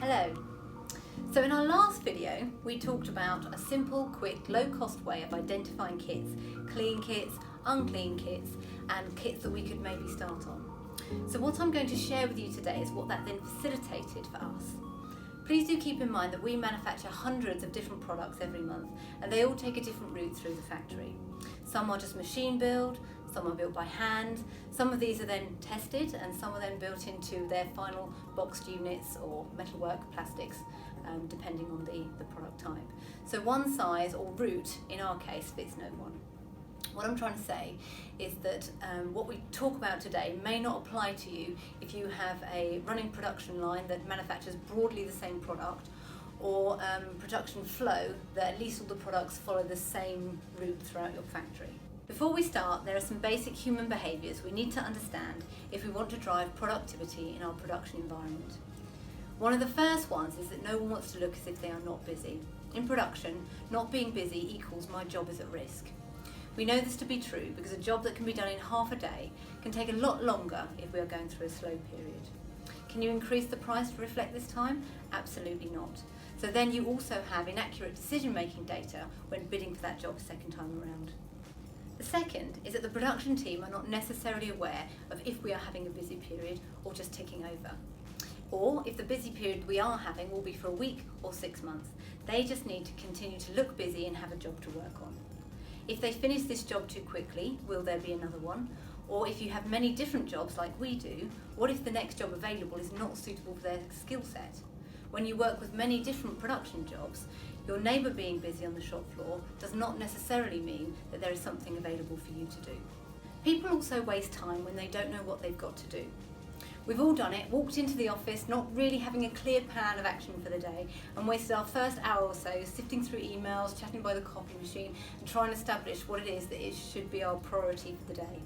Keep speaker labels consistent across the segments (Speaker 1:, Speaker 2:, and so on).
Speaker 1: Hello. So in our last video we talked about a simple, quick, low-cost way of identifying kits, clean kits, unclean kits and kits that we could maybe start on. So what I'm going to share with you today is what that then facilitated for us. Please do keep in mind that we manufacture hundreds of different products every month and they all take a different route through the factory. Some are just machine build, some are built by hand, some of these are then tested and some are then built into their final boxed units or metalwork plastics, depending on the product type. So one size or route in our case fits no one. What I'm trying to say is that what we talk about today may not apply to you if you have a running production line that manufactures broadly the same product, or production flow that at least all the products follow the same route throughout your factory. Before we start, there are some basic human behaviours we need to understand if we want to drive productivity in our production environment. One of the first ones is that no one wants to look as if they are not busy. In production, not being busy equals my job is at risk. We know this to be true because a job that can be done in half a day can take a lot longer if we are going through a slow period. Can you increase the price to reflect this time? Absolutely not. So then you also have inaccurate decision-making data when bidding for that job a second time around. The second is that the production team are not necessarily aware of if we are having a busy period or just ticking over. Or if the busy period we are having will be for a week or 6 months. They just need to continue to look busy and have a job to work on. If they finish this job too quickly, will there be another one? Or if you have many different jobs like we do, what if the next job available is not suitable for their skill set? When you work with many different production jobs, your neighbour being busy on the shop floor does not necessarily mean that there is something available for you to do. People also waste time when they don't know what they've got to do. We've all done it, walked into the office not really having a clear plan of action for the day and wasted our first hour or so sifting through emails, chatting by the copy machine and trying to establish what it is that it should be our priority for the day.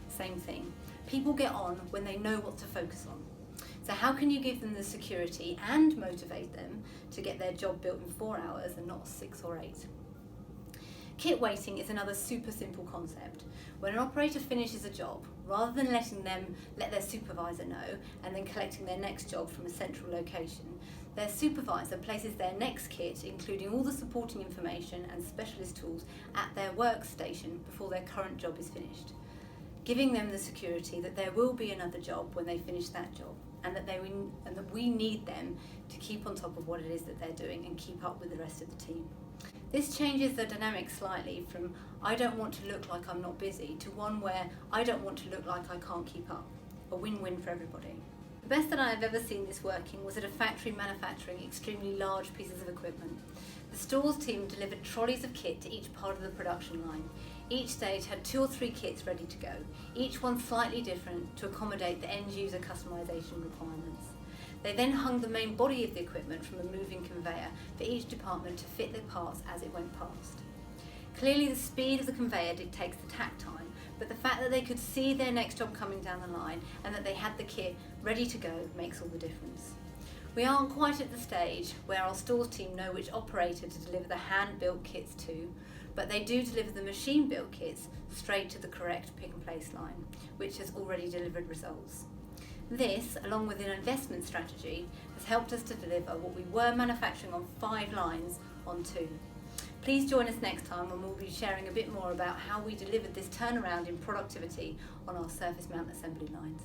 Speaker 1: Same thing. People get on when they know what to focus on. So how can you give them the security and motivate them to get their job built in 4 hours and not 6 or 8? Kit waiting is another super simple concept. When an operator finishes a job, rather than letting them let their supervisor know and then collecting their next job from a central location, their supervisor places their next kit, including all the supporting information and specialist tools, at their workstation before their current job is finished, giving them the security that there will be another job when they finish that job, and that we need them to keep on top of what it is that they're doing and keep up with the rest of the team. This changes the dynamic slightly from I don't want to look like I'm not busy to one where I don't want to look like I can't keep up. A win-win for everybody. The best that I have ever seen this working was at a factory manufacturing extremely large pieces of equipment. The stores team delivered trolleys of kit to each part of the production line. Each stage had 2 or 3 kits ready to go, each one slightly different to accommodate the end user customization requirements. They then hung the main body of the equipment from a moving conveyor for each department to fit the parts as it went past. Clearly the speed of the conveyor dictates the takt time, but the fact that they could see their next job coming down the line and that they had the kit ready to go makes all the difference. We aren't quite at the stage where our stores team know which operator to deliver the hand-built kits to, but they do deliver the machine-built kits straight to the correct pick and place line, which has already delivered results. This, along with an investment strategy, has helped us to deliver what we were manufacturing on 5 lines on 2. Please join us next time when we'll be sharing a bit more about how we delivered this turnaround in productivity on our surface mount assembly lines.